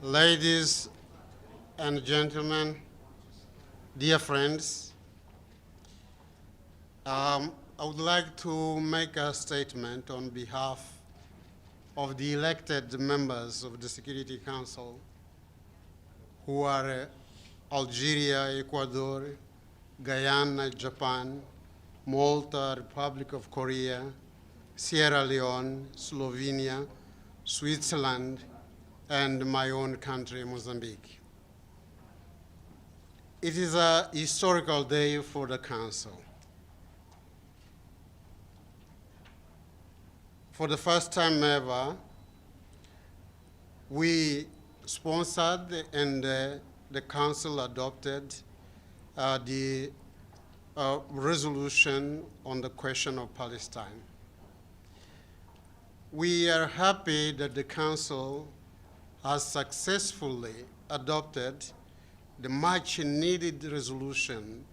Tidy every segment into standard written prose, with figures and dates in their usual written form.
Ladies and gentlemen, dear friends, I would like to make a statement on behalf of the elected members of the Security Council who are Algeria, Ecuador, Guyana, Japan, Malta, Republic of Korea, Sierra Leone, Slovenia, Switzerland, and my own country, Mozambique. It is a historical day for the Council. For the first time ever, we sponsored and the Council adopted the resolution on the question of Palestine. We are happy that the Council has successfully adopted the much-needed resolution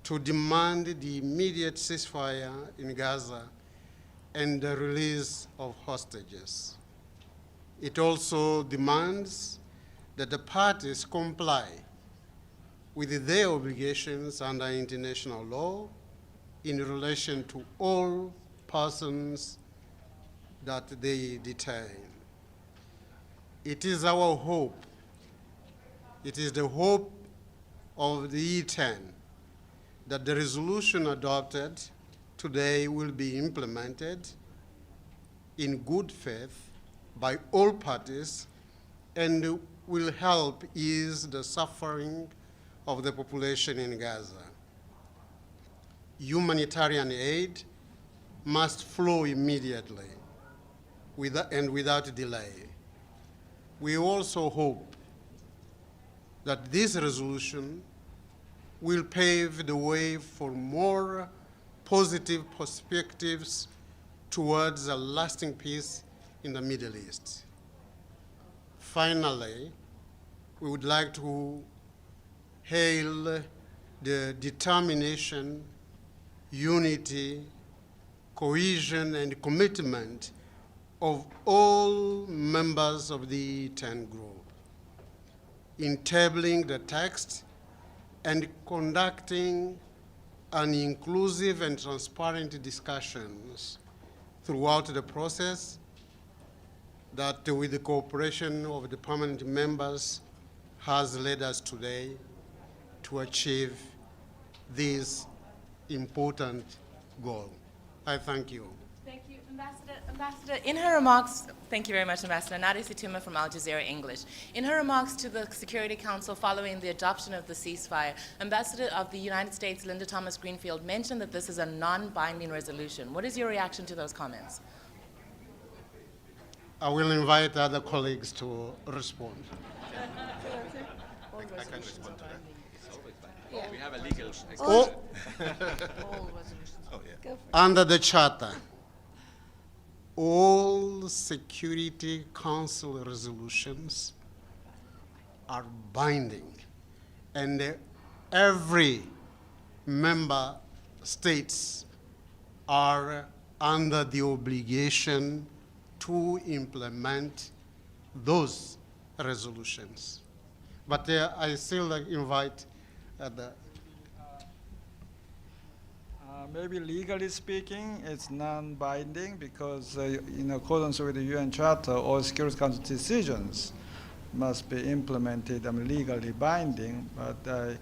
to demand the immediate ceasefire in Gaza and the release of hostages. It also demands that the parties comply with their obligations under international law in relation to all persons that they detain. It is our hope, it is the hope of the E10 that the resolution adopted today will be implemented in good faith by all parties and will help ease the suffering of the population in Gaza. Humanitarian aid must flow immediately and without delay. We also hope that this resolution will pave the way for more positive perspectives towards a lasting peace in the Middle East. Finally, we would like to hail the determination, unity, cohesion, and commitment of all members of the E10 group in tabling the text and conducting an inclusive and transparent discussions throughout the process that, with the cooperation of the permanent members, has led us today to achieve this important goal. I thank you. Thank you, Ambassador. In her remarks, thank you very much, Ambassador. Nadia Situma from Al Jazeera English. In her remarks to the Security Council following the adoption of the ceasefire, Ambassador of the United States, Linda Thomas-Greenfield, mentioned that this is a non-binding resolution. What is your reaction to those comments? I will invite other colleagues to respond. I can respond to that. Yeah. We have a legal expert. Oh, under the Charter, all Security Council resolutions are binding, and every member states are under the obligation to implement those resolutions. But I still invite the maybe legally speaking, it's non-binding because in accordance with the UN Charter, all Security Council decisions must be implemented and legally binding, but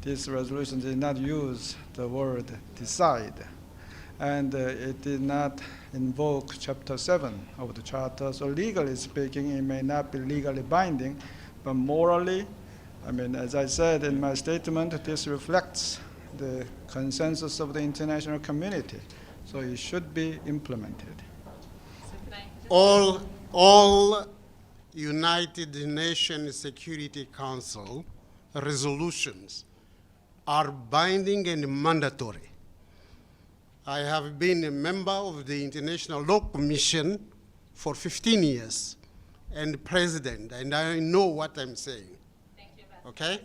this resolution did not use the word decide. And it did not invoke Chapter 7 of the Charter, so legally speaking, it may not be legally binding, but morally, I mean, as I said in my statement, this reflects the consensus of the international community, so it should be implemented. All United Nations Security Council resolutions are binding and mandatory. I have been a member of the International Law Commission for 15 years and president, and I know what I'm saying. Thank you, Okay?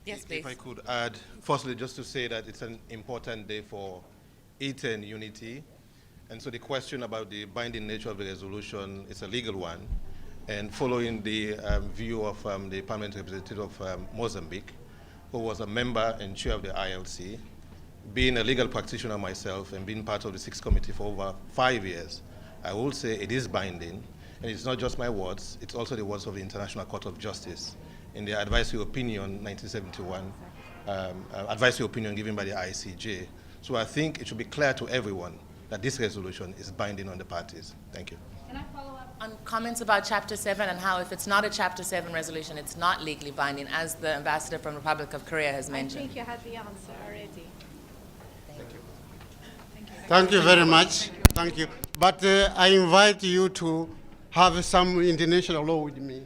If I could add, firstly, just to say that it's an important day for E10 unity And so the question about the binding nature of the resolution is a legal one. And following the view of the parliamentary representative of Mozambique, who was a member and chair of the ILC, being a legal practitioner myself and being part of the Sixth Committee for over 5 years, I will say it is binding. And it's not just my words, it's also the words of the International Court of Justice in the advisory opinion 1971, advisory opinion given by the ICJ. So I think it should be clear to everyone that this resolution is binding on the parties. Thank you. Can I follow up on comments about Chapter 7 and how if it's not a Chapter 7 resolution, it's not legally binding, as the ambassador from the Republic of Korea has mentioned? I think you had the answer already. Thank you very much. Thank you. But I invite you to have some international law with me.